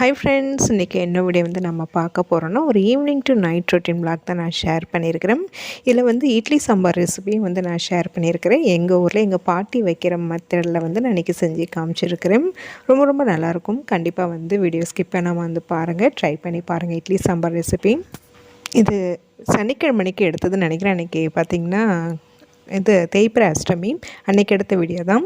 Hi friends, இன்றைக்கி என்ன video வந்து நம்ம பார்க்க போகிறோன்னா ஒரு evening to night routine vlog தான் நான் ஷேர் பண்ணியிருக்கிறேன். இதில் வந்து இட்லி சாம்பார் ரெசிபியும் வந்து நான் ஷேர் பண்ணியிருக்கிறேன். எங்கள் ஊரில் எங்கள் பாட்டி வைக்கிற மெத்தடில் வந்து நான் இன்றைக்கி செஞ்சு காமிச்சிருக்கிறேன். ரொம்ப ரொம்ப நல்லாயிருக்கும். கண்டிப்பாக வந்து வீடியோ ஸ்கிப் பண்ணாமல் வந்து பாருங்கள், ட்ரை பண்ணி பாருங்கள் இட்லி சாம்பார் ரெசிபி. இது சனிக்கிழமைக்கு எடுத்ததுன்னு நினைக்கிறேன். அன்றைக்கி பார்த்திங்கன்னா இது தேய்பிறை அஷ்டமி அன்றைக்கி எடுத்த வீடியோ தான்.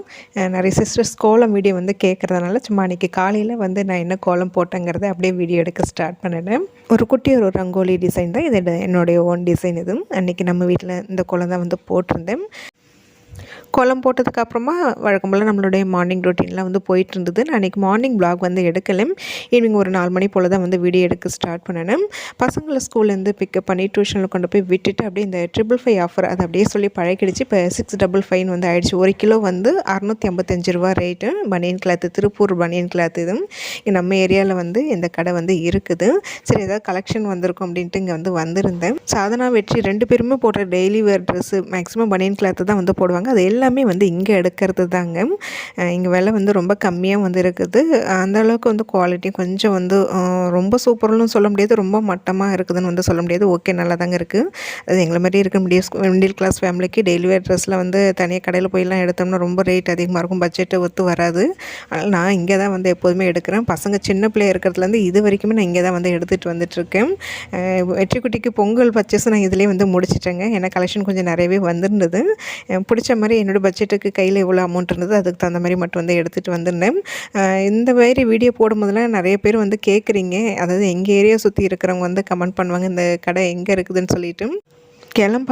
நிறைய சிஸ்டர்ஸ் கோலம் வீடியோ வந்து கேட்குறதுனால சும்மா அன்றைக்கி காலையில் வந்து நான் என்ன கோலம் போட்டேங்கிறத அப்படியே வீடியோ எடுக்க ஸ்டார்ட் பண்ணினேன். ஒரு குட்டி ஒரு ரங்கோலி டிசைன் தான் இது, என்னுடைய ஓன் டிசைன். இது அன்றைக்கி நம்ம வீட்டில் இந்த கோலம் தான் வந்து போட்டிருந்தேன். கோலம் போட்டதுக்கப்புறமா வழக்கம் போல் நம்மளுடைய மார்னிங் ரொட்டீன்லாம் வந்து போயிட்டு இருந்தது. நான் அன்றைக்கி மார்னிங் வ்ளாக் வந்து எடுக்கலை. ஈவினிங் ஒரு 4 மணி போல் தான் வந்து வீடியோ எடுக்க ஸ்டார்ட் பண்ணினேன். பசங்களை ஸ்கூல்லேருந்து பிக்கப் பண்ணி டியூஷனில் கொண்டு போய் விட்டுட்டு அப்படியே இந்த 555 ஆஃபர் அதை அப்படியே சொல்லி பழகிடுச்சு. இப்போ 655 வந்து ஆயிடுச்சு. 1 கிலோ வந்து 655 ரூபா ரேட்டு. பனியன் கிளாத்து, திருப்பூர் பனியன் கிளாத்து. இது நம்ம ஏரியாவில் வந்து இந்த கடை வந்து இருக்குது. சரி, ஏதாவது கலெக்ஷன் வந்திருக்கும் அப்படின்ட்டு இங்கே வந்து வந்திருந்தேன். சாதனா வெற்றி 2 பேருமே போடுற டெய்லி வேர் ட்ரெஸ்ஸு மேக்ஸிமம் பனியன் கிளாத்து தான் வந்து போடுவாங்க. அது எல்லாமே வந்து இங்கே எடுக்கிறது தாங்க. இங்கே விலை வந்து ரொம்ப கம்மியாக வந்து இருக்குது. அந்தளவுக்கு வந்து குவாலிட்டி கொஞ்சம் வந்து ரொம்ப சூப்பர்னு சொல்ல முடியாது, ரொம்ப மட்டமாக இருக்குதுன்னு வந்து சொல்ல முடியாது. ஓகே, நல்லா தாங்க இருக்குது. அது எங்களை மாதிரி இருக்க மிடில் கிளாஸ் ஃபேமிலிக்கு டெய்லி வேர் ட்ரெஸ்ஸில் வந்து தனியாக கடையில் போயெல்லாம் எடுத்தோம்னா ரொம்ப ரேட் அதிகமாக இருக்கும், பட்ஜெட்டை ஒத்து வராது. அதனால் நான் இங்கே தான் வந்து எப்போதுமே எடுக்கிறேன். பசங்க சின்ன பிள்ளை இருக்கிறதுலேருந்து இது வரைக்குமே நான் இங்கே தான் வந்து எடுத்துகிட்டு வந்துட்டுருக்கேன். வெற்றிக்குட்டிக்கு பொங்கல் பர்ச்சேஸ் நான் இதிலே வந்து முடிச்சிட்டேங்க. ஏன்னா கலெக்ஷன் கொஞ்சம் நிறையவே வந்துருந்தது. பிடிச்ச மாதிரி என்னோடய பட்ஜெட்டுக்கு கையில் எவ்வளோ அமௌண்ட் இருந்தது அதுக்கு தகுந்த மாதிரி மட்டும் வந்து எடுத்துகிட்டு வந்துருந்தேன். இந்த மாதிரி வீடியோ போடும்போதெல்லாம் நிறைய பேர் வந்து கேட்குறீங்க, அதாவது எங்கள் ஏரியா சுற்றி இருக்கிறவங்க வந்து கமெண்ட் பண்ணுவாங்க இந்த கடை எங்கே இருக்குதுன்னு சொல்லிட்டு.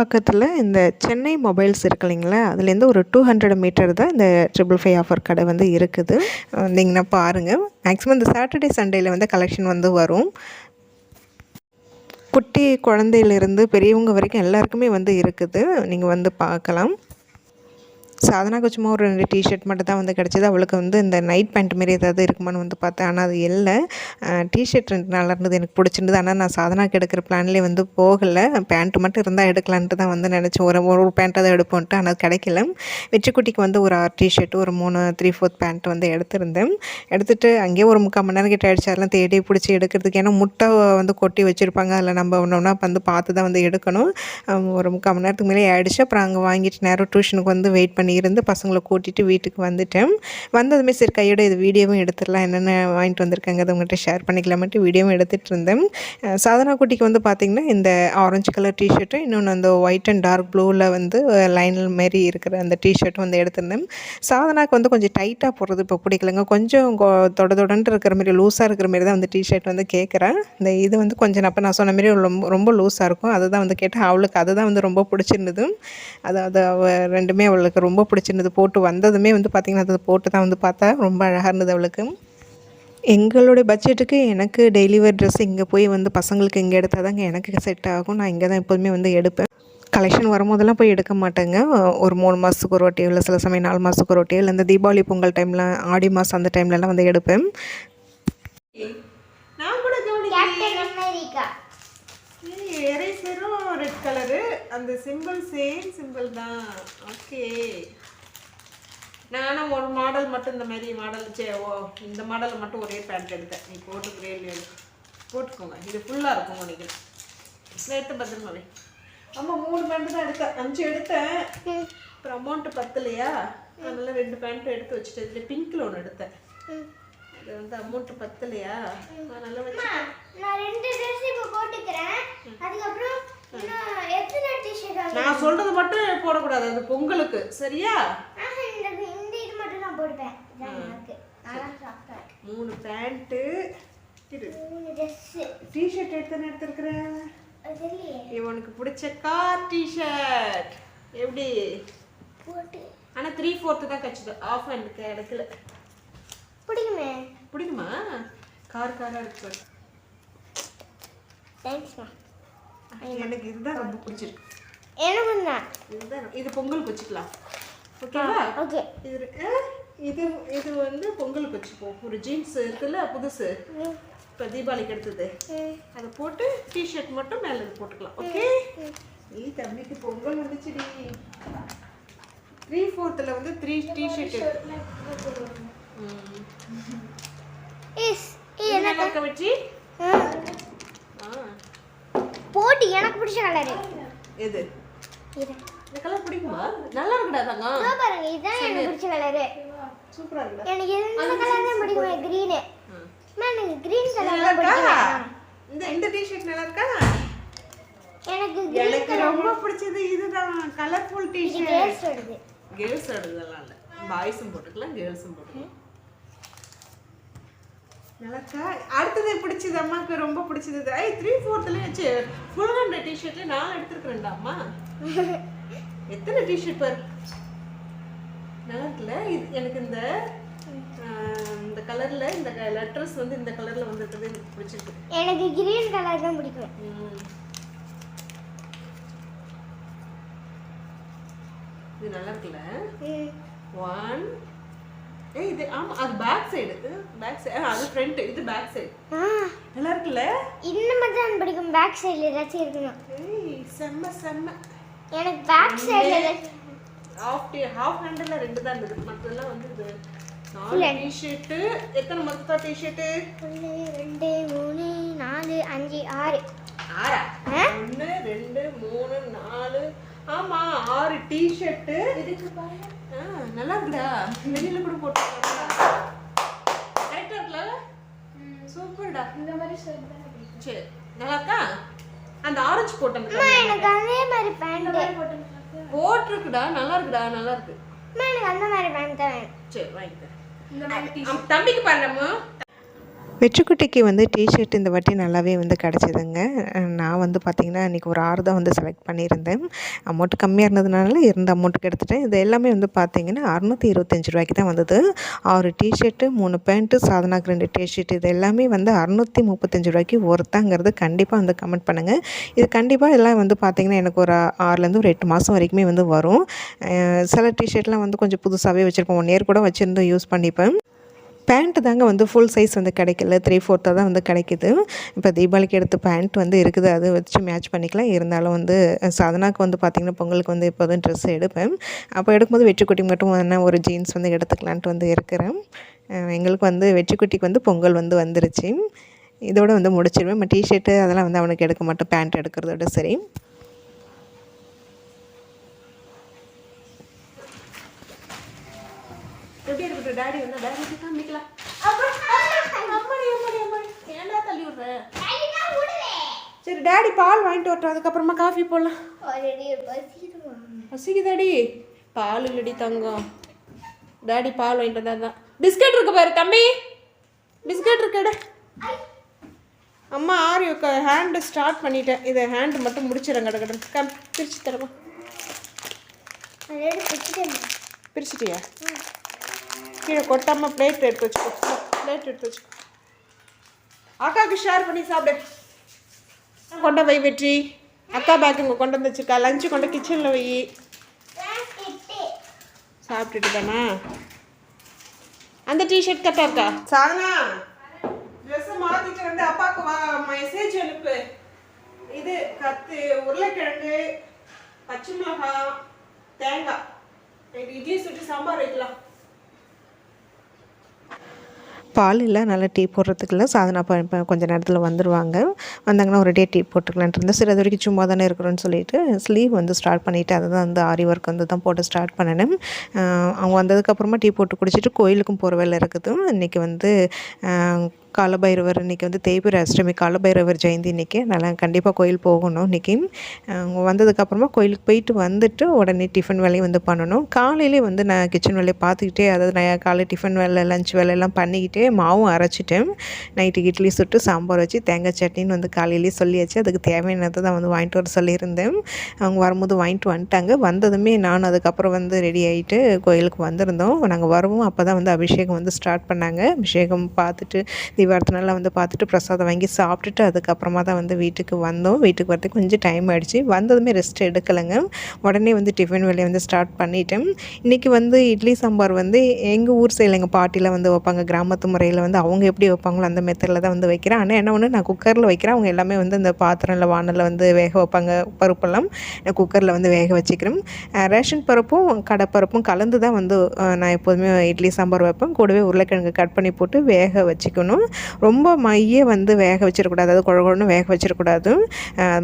பக்கத்தில் இந்த சென்னை மொபைல்ஸ் இருக்கு இல்லைங்களா, அதுலேருந்து ஒரு 200 மீட்டர் தான் இந்த 555 ஆஃபர் கடை வந்து இருக்குது. வந்தீங்கன்னா பாருங்கள். மேக்ஸிமம் இந்த சாட்டர்டே சண்டேயில் வந்து கலெக்ஷன் வந்து வரும். குட்டி குழந்தையிலேருந்து பெரியவங்க வரைக்கும் எல்லாருக்குமே வந்து இருக்குது. நீங்கள் வந்து பார்க்கலாம். சாதனாக்கு சும்மா ஒரு 2 டிஷர்ட் மட்டும் தான் வந்து கிடச்சிது. அவளுக்கு வந்து இந்த நைட் பேண்ட் மாரி ஏதாவது இருக்குமான்னு வந்து பார்த்தேன். ஆனால் அது இல்லை. டிஷர்ட் 2 நல்லா இருந்தது, எனக்கு பிடிச்சிருந்தது. ஆனால் நான் சாதனாக்கு எடுக்கிற பிளான்லேயே வந்து போகலை. பேண்ட் மட்டும் இருந்தால் எடுக்கலான்ட்டு தான் வந்து நினச்சேன். ஒரு பேண்ட்டை தான் எடுப்போன்ட்டு, ஆனால் கிடைக்கல. வெற்றிக்குட்டிக்கு வந்து ஒரு 6 டிஷர்ட், ஒரு 3 3/4 பேண்ட் வந்து எடுத்திருந்தேன். எடுத்துகிட்டு அங்கேயே ஒரு 3/4 மணி நேரம் கிட்ட ஆகிடுச்சு. அதெல்லாம் தேடி பிடிச்சி எடுக்கிறதுக்கு. ஏன்னா முட்டை வந்து கொட்டி வச்சுருப்பாங்க, அதில் நம்ம ஒன்றா வந்து பார்த்து தான் வந்து எடுக்கணும். ஒரு 3/4 மணி நேரத்துக்கு மேலே ஆகிடுச்சு. அப்புறம் அங்கே வாங்கிட்டு நேரம் டியூஷனுக்கு வந்து வெயிட் பண்ணி இருந்து பசங்களை கூட்டிகிட்டு வீட்டுக்கு வந்துட்டேன். வந்ததுமே சரி கையோட இது வீடியோவும் எடுத்துடலாம், என்னென்ன வாங்கிட்டு வந்திருக்காங்க அதை உங்கள்கிட்ட ஷேர் பண்ணிக்கலாமட்டு வீடியோவும் எடுத்துகிட்டு இருந்தேன். சாதனா குட்டிக்கு வந்து பார்த்திங்கன்னா இந்த ஆரஞ்சு கலர் டிஷர்ட்டும் இன்னொன்று அந்த ஒயிட் அண்ட் டார்க் ப்ளூவில் வந்து லைனில் மாரி இருக்கிற அந்த டிஷர்ட்டும் வந்து எடுத்திருந்தேன். சாதனாக்கு வந்து கொஞ்சம் டைட்டாக போடுறது இப்போ பிடிக்கலங்க. கொஞ்சம் தொடன்ட்டு இருக்கிற மாதிரி லூஸாக இருக்கிற மாரி தான் வந்து டிஷர்ட் வந்து கேட்குறேன். இந்த இது வந்து கொஞ்சம் அப்போ நான் சொன்ன மாரி ரொம்ப லூஸாக இருக்கும். அதை தான் வந்து கேட்டேன். அவளுக்கு அதுதான் வந்து ரொம்ப பிடிச்சிருந்தது. அதாவது ரெண்டுமே அவளுக்கு ரொம்ப பிடிச்சிருந்தது. போட்டு வந்ததுமே வந்து பார்த்திங்கன்னா அது போட்டு தான் வந்து பார்த்தா ரொம்ப அழகாக இருந்தது அவளுக்கு. எங்களுடைய பட்ஜெட்டுக்கு எனக்கு டெய்லி வேர் ட்ரெஸ் இங்கே போய் வந்து பசங்களுக்கு இங்கே எடுத்தால் தாங்க எனக்கு செட் ஆகும். நான் இங்கே தான் எப்போதுமே வந்து எடுப்பேன். கலெக்ஷன் வரும்போதெல்லாம் போய் எடுக்க மாட்டேங்க. ஒரு 3 மாதத்துக்கு ஒரு வாட்டியோ இல்லை சில சமயம் 4 மாதத்துக்கு ஒரு வாட்டியோ இல்லை இந்த தீபாவளி பொங்கல் டைமில் ஆடி மாதம் அந்த டைம்லலாம் வந்து எடுப்பேன். ரெட் கலரு அந்த சிம்பிள் சேம் சிம்பிள் தான். ஓகே, நானும் ஒரு மாடல் மட்டும் இந்த மாதிரி மாடல் இந்த மாடலில் மட்டும் ஒரே பேண்ட் எடுத்தேன். நீ போட்டு கிரேல் போட்டுக்கோங்க, இது ஃபுல்லாக இருக்கும் நினைக்கிறேன். நேற்று பத்திரமாவே ஆமாம் 3 பேண்ட்டு தான் எடுத்தேன். 5 எடுத்தேன். அப்புறம் அமௌண்ட்டு பத்தலையா, அதனால 2 பேண்ட்டும் எடுத்து வச்சுட்டேன். இதில் பிங்க்கில் ஒன்று எடுத்தேன். அது வந்து அமௌண்ட்டு பத்தலையா, அதனால வச்சு நான் 2 ட்ரெஸ் இப்போ போட்டுக்கிறேன். அதுக்கப்புறம் நான் சொல்றது மட்டும் போடக்கூடாது, அது பொங்கலுக்கு சரியா. இந்த இது மட்டும் நான் போடுவேன். 3 பேண்ட், 3 ட்ரெஸ், டிஷர்ட் எடுத்துக்கிறேன். இவனுக்கு பிடிச்ச கார் டிஷர்ட் எப்படி போட்டு, ஆனால் 3/4 தான் கச்சுது. ஆஃப் ஹேண்டுக்கு எடுக்கல. பிடிக்குமா? காராக இருக்கு. தேங்க்ஸ்மா. எனக்கு இதுதான் ரொம்ப பிடிச்சிருக்கு. இதுதான், இது பொங்கலுக்கு வச்சுக்கலாம். ஓகேவா? ஓகே. இது வந்து பொங்கலுக்கு வச்சுப்போம். ஒரு ஜீன்ஸ் இருக்குல்ல புதுசு, இப்போ தீபாவளிக்கு எடுத்தது, அதை போட்டு டிஷர்ட் மட்டும் மேலே போட்டுக்கலாம். ஓகே. நீ தம்பிக்கு பொங்கல் வந்துச்சுடி. 3/4 வந்து 3 டிஷர்ட். அக்கா வெற்றி போட்டு எனக்கு பிடிச்ச கலர் எது இந்த கலர் பிடிக்குமா நல்லா இருக்குடா தங்கம் இதோ பாருங்க இதான் எனக்கு பிடிச்ச கலர் சூப்பரா இருக்குடா எனக்கு இந்த கலர் தான் பிடிக்கும் கிரீன் எனக்கு கிரீன் கலர் தான் பிடிக்கும் இந்த டி-ஷர்ட் நல்லா இருக்கா எனக்கு ரொம்ப பிடிச்சது இதுதான் கலர்ஃபுல் டி-ஷர்ட் கேர்ள்ஸ் எடுதலாம் இல்ல பாய்ஸும் போட்டுக்கலாம் கேர்ள்ஸும் போட்டுக்கலாம் நல்லா இருக்கா அடுத்தது பிடிச்சது அம்மாக்கு ரொம்ப பிடிச்சது 3/4ல வச்சு ஃபுல் ஹேண்ட் டி-ஷர்ட் நான் எடுத்துக்கிறேன்டா அம்மா எத்தனை டி-ஷர்ட் பாரு நல்லா இருக்குல்ல இது எனக்கு இந்த கலர்ல இந்த லெட்டர்ஸ் வந்து இந்த கலர்ல வந்திருக்கிறது எனக்கு பிடிச்சிருக்கு எனக்கு கிரீன் கலர் தான் பிடிக்கும் இது நல்லா இருக்குல்ல 1 இது ஆமா அது பேக் சைடு அது ஃப்ரண்ட் இது பேக் சைடு நல்லா இருக்குல்ல இந்த மாதிரி தான் பிடிக்கும் பேக் சைடுல ஏதாச்சும் இருக்கணும் செம்ம எனக்கு பேக் சைடுல ஹாஃப் ஹேண்ட்ல ரெண்டு தான் இருக்கு மத்ததெல்லாம் வந்து இது 4 டி-ஷர்ட் எத்தனை மொத்த டி-ஷர்ட் 1 2 3 4 5 6 1 2 3 4 ஆமா 6 டி-ஷர்ட் இதுக்கு பாருங்க நல்லா இருக்குடா வெளியில கூட போட்டுக்கலாம் கரெக்ட்டா இருக்குல சூப்பர்டா இந்த மாதிரி சொல்றா சரி நல்லா இருக்கா அந்த ஆரஞ்சு போட்டங்க எனக்கு அதே மாதிரி பேண்ட் போட்டுருக்குடா நல்லா இருக்கு எனக்கு அந்த மாதிரி பேண்ட் தான் வேணும் சரி வாங்கிட்டேன் இந்த மாதிரி தம்பிக்கு பாருங்கம்மா வெற்றிக்குட்டிக்கு வந்து டிஷர்ட் இந்த வாட்டி நல்லாவே வந்து கிடச்சிதுங்க. நான் வந்து பார்த்திங்கன்னா இன்றைக்கி ஒரு 6 தான் வந்து செலக்ட் பண்ணியிருந்தேன். அமௌண்ட் கம்மியாக இருந்ததுனால இருந்த அமௌண்ட்டுக்கு எடுத்துட்டேன். இது எல்லாமே வந்து பார்த்திங்கன்னா 625 ரூபாய்க்கு தான் வந்தது. 6 டிஷர்ட்டு 3 பேண்ட்டு சாதனாக்கு 2 டிஷர்ட் இது எல்லாமே வந்து 635 ரூபாய்க்கு ஒர்த்தாங்கிறது கண்டிப்பாக வந்து கமெண்ட் பண்ணுங்கள். இது கண்டிப்பாக எல்லாம் வந்து பார்த்திங்கன்னா எனக்கு ஒரு 6லேருந்து ஒரு 8 மாதம் வரைக்குமே வந்து வரும். சில டிஷர்ட்லாம் வந்து கொஞ்சம் புதுசாகவே வச்சுருப்போம். 1 இயர் கூட வச்சுருந்து யூஸ் பண்ணிப்பேன். பேண்ட்டு தாங்க வந்து ஃபுல் சைஸ் வந்து கிடைக்கல, 3/4 தான் வந்து கிடைக்கிது. இப்போ தீபாவளிக்கு எடுத்த பேண்ட் வந்து இருக்குது, அது வச்சு மேட்ச் பண்ணிக்கலாம். இருந்தாலும் வந்து சாதனாக்கு வந்து பார்த்திங்கன்னா பொங்கலுக்கு வந்து எப்போதும் ட்ரெஸ் எடுப்பேன். அப்போ எடுக்கும்போது வெற்றிக்குட்டி மட்டும் என்ன ஒரு ஜீன்ஸ் வந்து எடுத்துக்கலான்ட்டு வந்து இருக்கிறேன். எங்களுக்கு வந்து வெற்றிக்குட்டிக்கு வந்து பொங்கல் வந்து வந்துருச்சு. இதோட வந்து முடிச்சிடுவேன். நம்ம டிஷர்ட்டு அதெல்லாம் வந்து அவனுக்கு எடுக்க மாட்டோம், பேண்ட் எடுக்கிறதோட சரி. எப்படி இருக்கு டாடி வந்து டாடி காமிக்கலாம். ஏன்டா தள்ளி விடுற? சரி டாடி பால் வாங்கிட்டு வரட்டும், அதுக்கப்புறமா காஃபி போடலாம். பசிக்குதாடி? பால் இல்லடி தங்கம், டாடி பால் வாங்கிட்டு வந்தா. பிஸ்கட் இருக்கு பாரு தம்பி, பிஸ்கட் இருக்குடா. அம்மா ஆரியோக்கு ஹேண்டு ஸ்டார்ட் பண்ணிட்டேன். இதை ஹேண்டு மட்டும் முடிச்சிடறேன். கடை பிரிச்சு தரமா? பிரிச்சிட்டியா? கீழே கொட்டாமல் பிளேட் எடுத்து வச்சுக்கோ. பிளேட் எடுத்து வச்சுக்கோ. அக்காவுக்கு ஷேர் பண்ணி சாப்பிடு. கொண்ட வை வெற்றி. அக்கா பேக் இங்கே கொண்டு வந்து வச்சுக்கா. லஞ்சு கொண்டு கிச்சனில் வை. சாப்பிட்டுட்டு தானா? அந்த டிஷர்ட் கரெக்டாக இருக்கா? சாதனா ட்ரெஸ்ஸை மாற்றிட்டு வந்து அப்பாவுக்கு மெசேஜ் அனுப்பு. இது உருளைக்கிழங்கு, பச்சை மிளகாய், தேங்காய், இட்லி சுட்டு சாம்பார் வைக்கலாம். பால் இல்லை, நல்லா டீ போடுறதுக்குள்ள சாதனா இப்போ கொஞ்சம் நேரத்தில் வந்துடுவாங்க. வந்தாங்கன்னா ஒரு டே டீ போட்டுக்கலான்ட்டு இருந்தேன். சரி அது வரைக்கும் சும்மா தானே இருக்கிறோன்னு சொல்லிட்டு ஸ்லீவ் வந்து ஸ்டார்ட் பண்ணிவிட்டு அதை தான் வந்து ஆரி ஒர்க் வந்து தான் போட்டு ஸ்டார்ட் பண்ணினேன். அவங்க வந்ததுக்கப்புறமா டீ போட்டு குடிச்சிட்டு கோயிலுக்கும் போகிற வேலை இருக்குது. இன்றைக்கி வந்து காலபைரவர் இன்றைக்கி வந்து தேய்பிறை அஷ்டமி, காலபைரவர் ஜெயந்தி இன்றைக்கி. நல்லா கண்டிப்பாக கோயில் போகணும் இன்றைக்கி. அவங்க வந்ததுக்கப்புறமா கோயிலுக்கு போயிட்டு வந்துட்டு உடனே டிஃபன் வேலையும் வந்து பண்ணணும். காலையிலே வந்து நான் கிச்சன் வேலையை பார்த்துக்கிட்டே, அதாவது நான் காலை டிஃபன் வேலை லஞ்ச் வேலையெல்லாம் பண்ணிக்கிட்டே மாவும் அரைச்சிட்டேன். நைட்டுக்கு இட்லி சுட்டு சாம்பார் வச்சு தேங்காய் சட்னின்னு வந்து காலையிலேயே சொல்லியாச்சு. அதுக்கு தேவையானதை தான் வந்து வாங்கிட்டு வர சொல்லியிருந்தேன். அவங்க வரும்போது வாங்கிட்டு வந்துட்டாங்க. வந்ததுமே நான் அதுக்கப்புறம் வந்து ரெடி ஆகிட்டு கோயிலுக்கு வந்திருந்தோம். நாங்கள் வருவோம் அப்போ தான் வந்து அபிஷேகம் வந்து ஸ்டார்ட் பண்ணாங்க. அபிஷேகம் பார்த்துட்டு தீபாரத்தினால வந்து பார்த்துட்டு பிரசாதம் வாங்கி சாப்பிட்டுட்டு அதுக்கப்புறமா தான் வந்து வீட்டுக்கு வந்தோம். வீட்டுக்கு வரதுக்கு கொஞ்சம் டைம் ஆகிடுச்சு. வந்ததுமே ரெஸ்ட் எடுக்கலைங்க. உடனே வந்து டிஃபன் வேலையை வந்து ஸ்டார்ட் பண்ணிட்டேன். இன்றைக்கி வந்து இட்லி சாம்பார் வந்து எங்கள் ஊர் சைடில் எங்கள் பாட்டியில் வந்து வைப்பாங்க. கிராமத்து முறையில் வந்து அவங்க எப்படி வைப்பாங்களோ அந்த மெத்தடில் தான் வந்து வைக்கிறேன். ஆனால் என்ன ஒன்று, நான் குக்கரில் வைக்கிறேன். அவங்க எல்லாமே வந்து இந்த பாத்திரம் இல்லை வானலில் வந்து வேக வைப்பாங்க. பருப்பெல்லாம் நான் குக்கரில் வந்து வேக வச்சுக்கிறேன். ரேஷன் பருப்பும் கடைப்பருப்பும் கலந்து தான் வந்து நான் எப்போதுமே இட்லி சாம்பார் வைப்பேன். கூடவே உருளைக்கிழங்கு கட் பண்ணி போட்டு வேக வச்சுக்கணும். ரொம்ப மைய வந்து வேக வச்சிடக்கூடாது, அதாவது குழகுழன்னு வேக வச்சிடக்கூடாது.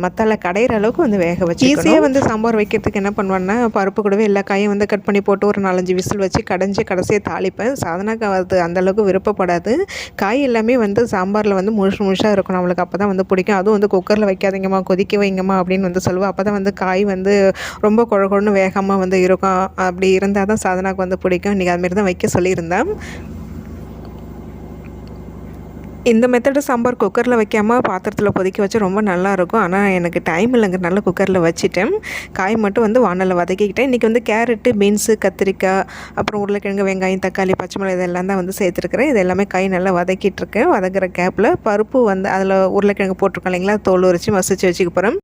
மசாலா கடையிற அளவுக்கு வந்து வேக வச்சு ஈஸியாக வந்து சாம்பார் வைக்கிறதுக்கு என்ன பண்ணுவேன்னா, பருப்பு கூடவே எல்லா காயும் வந்து கட் பண்ணி போட்டு ஒரு 4-5 விசில் வச்சு கடைஞ்சி கடைசியாக தாளிப்பேன். சாதனாக்கு அது அந்தளவுக்கு விருப்பப்படாது. காய் எல்லாமே வந்து சாம்பாரில் வந்து முழுசாக இருக்கணும் அவளுக்கு, அப்போ தான் வந்து பிடிக்கும். அதுவும் வந்து குக்கரில் வைக்காதீங்கம்மா, கொதிக்க வைங்கம்மா அப்படின்னு வந்து சொல்லுவேன். அப்போ தான் வந்து காய் வந்து ரொம்ப குழகுழன்னு வேகாமல் வந்து இருக்கும். அப்படி இருந்தால் தான் சாதனாக்கு வந்து பிடிக்கும். இன்றைக்கி அதுமாரி தான் வைக்க சொல்லியிருந்தேன். இந்த மெத்தடு சாம்பார் குக்கரில் வைக்காமல் பாத்திரத்தில் கொதிக்க வச்சா ரொம்ப நல்லாயிருக்கும். ஆனால் எனக்கு டைம் இல்லைங்கிறனால குக்கரில் வச்சுட்டேன். காய் மட்டும் வந்து வானலில் வதக்கிக்கிட்டேன். இன்றைக்கி வந்து கேரட்டு, பீன்ஸு, கத்திரிக்காய், அப்புறம் உருளைக்கிழங்கு, வெங்காயம், தக்காளி, பச்சை மிளகாய் இதெல்லாம் தான் வந்து சேர்த்துருக்குறேன். இது எல்லாமே காய் நல்லா வதக்கிட்டுருக்கேன். வதக்கிற கேப்பில் பருப்பு வந்து அதில் உருளைக்கிழங்கு போட்டிருக்கோம் இல்லைங்களா, தோல் உரித்து மசிச்சு வச்சுக்க போகிறேன்.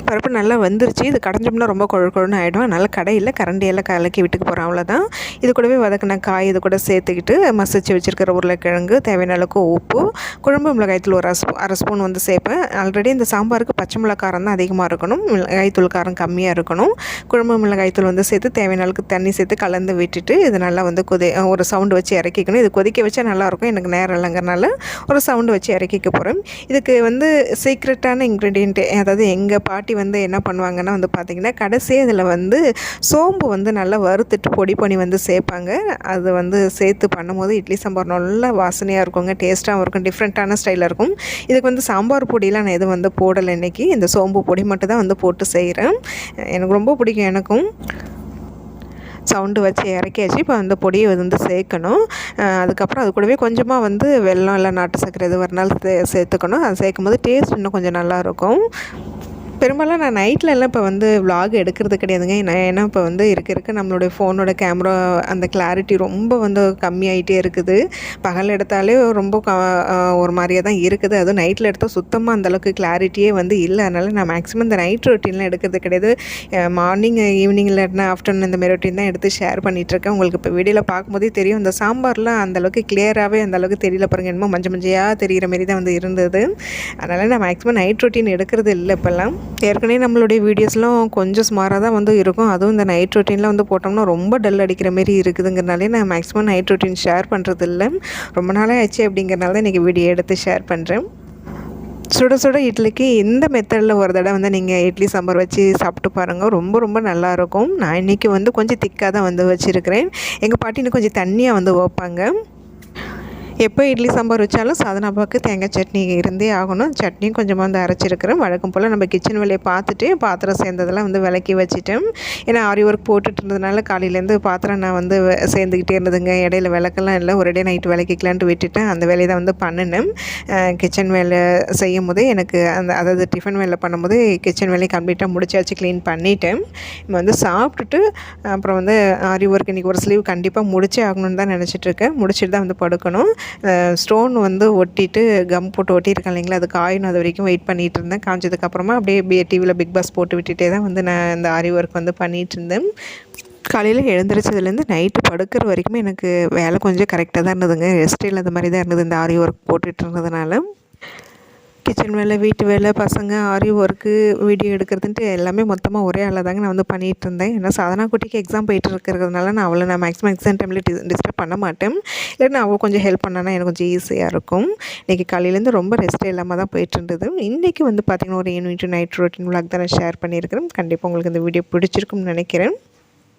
பருப்பு நல்லா வந்துருச்சு. இது கடைஞ்சோம்னா ரொம்ப குழன்னு ஆகிடும். அதனால் கடையில் கரண்டியெல்லாம் கலக்கி விட்டுக்க போகிறேன், அவ்வளோதான். இது கூடவே வதக்கின காய் இது கூட சேர்த்துக்கிட்டு மசிச்சு வச்சுருக்கிற உருளைக்கிழங்கு, தேவையான அளவுக்கு உப்பு, குழம்பு மிளகாய்த்தூள் ஒரு அரை ஸ்பூன் வந்து சேர்ப்பேன். ஆல்ரெடி இந்த சாம்பாருக்கு பச்சை மிளகாய் காரம் தான் அதிகமாக இருக்கணும், மிளகாய்த்தூள் காரம் கம்மியாக இருக்கணும். குழம்பு மிளகாய்த்தூள் வந்து சேர்த்து தேவையான அளவுக்கு தண்ணி சேர்த்து கலந்து விட்டுட்டு இது நல்லா வந்து ஒரு சவுண்டு வச்சு இறக்கிக்கணும். இது கொதிக்க வச்சா நல்லாயிருக்கும். எனக்கு நேரம் இல்லைங்கிறனால ஒரு சவுண்டு வச்சு இறக்கிக்க போகிறேன். இதுக்கு வந்து சீக்ரெட்டான இன்க்ரீடியன்ட், அதாவது எங்கள் பாட்டி வந்து என்ன பண்ணுவாங்கன்னா வந்து பார்த்திங்கன்னா, கடைசியாக இதில் வந்து சோம்பு வந்து நல்லா வறுத்துட்டு பொடி பண்ணி வந்து சேர்ப்பாங்க. அது வந்து சேர்த்து பண்ணும்போது இட்லி சாம்பார் நல்லா வாசனையாக இருக்குங்க, டேஸ்ட்டாகவும் இருக்கும், டிஃப்ரெண்ட்டான ஸ்டைலில் இருக்கும். இதுக்கு வந்து சாம்பார் பொடியெலாம் நான் எதுவும் வந்து போடலை இன்றைக்கி. இந்த சோம்பு பொடி மட்டும் தான் வந்து போட்டு செய்கிறேன். எனக்கு ரொம்ப பிடிக்கும். எனக்கும் சவுண்டு வச்சு இறக்கியாச்சு. இப்போ அந்த பொடியை வந்து சேர்க்கணும். அதுக்கப்புறம் அது கூடவே கொஞ்சமாக வந்து வெல்லம் இல்லை நாட்டு சர்க்கரை எது வரனாலும் சேர்த்துக்கணும். அது சேர்க்கும் போது டேஸ்ட் இன்னும் கொஞ்சம் நல்லாயிருக்கும். பெரும்பாலும் நான் நைட்லலாம் இப்போ வந்து விலாக் எடுக்கிறது கிடையாதுங்க. ஏன்னா இப்போ வந்து இருக்க நம்மளுடைய ஃபோனோட கேமரா அந்த கிளாரிட்டி ரொம்ப வந்து கம்மியாகிட்டே இருக்குது. பகல் எடுத்தாலே ரொம்ப ஒரு மாதிரியாக தான் இருக்குது. அதுவும் நைட்டில் எடுத்தால் சுத்தமாக அந்தளவுக்கு கிளாரிட்டியே வந்து இல்லை. அதனால் நான் மேக்ஸிமம் இந்த நைட் ரொட்டீன்லாம் எடுக்கிறது கிடையாது. மார்னிங், ஈவினிங் இல்லைன்னா ஆஃப்டர்நூன் இந்த மாதிரி ரொட்டீன் தான் எடுத்து ஷேர் பண்ணிகிட்ருக்கேன். உங்களுக்கு இப்போ வீடியோவில் பார்க்கும்போதே தெரியும், இந்த சாம்பார்லாம் அந்தளவுக்கு கிளியராகவே அந்தளவுக்கு தெரியல பாருங்கள். என்னமோ மஞ்சையாக தெரிகிற மாரி தான் வந்து இருந்தது. அதனால் நான் மேக்ஸிமம் நைட் ரொட்டீன் எடுக்கிறது இல்லை இப்போல்லாம். ஏற்கனவே நம்மளுடைய வீடியோஸ்லாம் கொஞ்சம் சுமாராக தான் வந்து இருக்கும். அதுவும் இந்த நைட் ரொட்டீனில் வந்து போட்டோம்னா ரொம்ப டல் அடிக்கிற மாரி இருக்குதுங்கிறனாலே நான் மேக்ஸிமம் நைட் ரொட்டீன் ஷேர் பண்ணுறது இல்லை. ரொம்ப நாளாக ஆச்சு அப்படிங்கிறனால தான் இன்றைக்கி வீடியோ எடுத்து ஷேர் பண்ணுறேன். சுட சுட இட்லிக்கு இந்த மெத்தடில் ஒரு தடவை வந்து நீங்கள் இட்லி சாம்பார் வச்சு சாப்பிட்டு பாருங்கள். ரொம்ப ரொம்ப நல்லாயிருக்கும். நான் இன்றைக்கி வந்து கொஞ்சம் திக்காக தான் வந்து வச்சுருக்கிறேன். எங்கள் பாட்டி இன்னும் கொஞ்சம் தண்ணியாக வந்து வைப்பாங்க. எப்போ இட்லி சாம்பார் வச்சாலும் சாதனாப்பாவுக்கு தேங்காய் சட்னி இருந்தே ஆகணும். சட்னியும் கொஞ்சமாக வந்து அரைச்சிருக்கிறேன். வழக்கம் போல் நம்ம கிச்சன் வேலையை பார்த்துட்டு பாத்திரம் சேர்ந்ததெல்லாம் வந்து விளக்கி வச்சுட்டேன். ஏன்னா ஆரி ஒர்க் போட்டுட்டு இருந்ததுனால காலையிலேருந்து பாத்திரம் நான் வந்து சேர்ந்துக்கிட்டே இருந்ததுங்க. இடையில விளக்கெல்லாம் இல்லை, ஒரே நைட்டு விளக்கிக்கலான்ட்டு விட்டுட்டேன். அந்த வேலையை தான் வந்து பண்ணினேன். கிச்சன் வேலை செய்யும் போதே எனக்கு அதாவது டிஃபன் வேலை பண்ணும்போது கிச்சன் வேலையை கம்ப்ளீட்டாக முடிச்சாச்சு, க்ளீன் பண்ணிவிட்டேன். இப்போ வந்து சாப்பிட்டுட்டு அப்புறம் வந்து ஆரி ஒர்க் இன்றைக்கி ஒரு ஸ்லீவ் கண்டிப்பாக முடிச்சே ஆகணும்னு தான் நினச்சிட்ருக்கேன். முடிச்சுட்டு தான் வந்து படுக்கணும். ஸ்டோன் வந்து ஒட்டிட்டு கம் போட்டு ஒட்டியிருக்கேன் இல்லைங்களா, அது காயணும். அது வரைக்கும் வெயிட் பண்ணிகிட்டு இருந்தேன். காய்ச்சதுக்கப்புறமா அப்படியே டிவியில் பிக் பாஸ் போட்டு விட்டுட்டே தான் வந்து நான் இந்த ஆரி ஒர்க் வந்து பண்ணிகிட்டு இருந்தேன். காலையில் எழுந்திரிச்சதுலேருந்து நைட்டு படுக்கிற வரைக்குமே எனக்கு வேலை கொஞ்சம் கரெக்டாக தான் இருந்ததுங்க. ரெஸ்ட் இல்லாத மாதிரி தான் இருந்தது இந்த ஆரி ஒர்க் போட்டுட்டு இருந்ததுனால. கிச்சன் வேலை, வீட்டு வேலை, பசங்க, ஆரி ஒர்க்கு, வீடியோ எடுக்கிறதுன்ட்டு எல்லாமே மொத்தமாக ஒரே ஆளாக தாங்க நான் வந்து பண்ணிகிட்டு இருந்தேன். ஏன்னா சாதனா குட்டிக்கு எக்ஸாம் போயிட்டு இருக்கிறதுனால நான் மேக்ஸிமம் எக்ஸாம் டைமில் டிஸ்டர்ப் பண்ண மாட்டேன். இல்லைன்னா அவள் கொஞ்சம் ஹெல்ப் பண்ணானா எனக்கு கொஞ்சம் ஈஸியாக இருக்கும். இன்றைக்கி காலையிலேருந்து ரொம்ப ரெஸ்ட் இல்லாமல் தான் போயிட்டு இருந்தது. இன்றைக்கி வந்து பார்த்திங்கன்னா ஒரு evening to night routine vlog தான் நான் ஷேர் பண்ணியிருக்கிறேன். கண்டிப்பாக உங்களுக்கு இந்த வீடியோ பிடிச்சிருக்கும்னு நினைக்கிறேன்.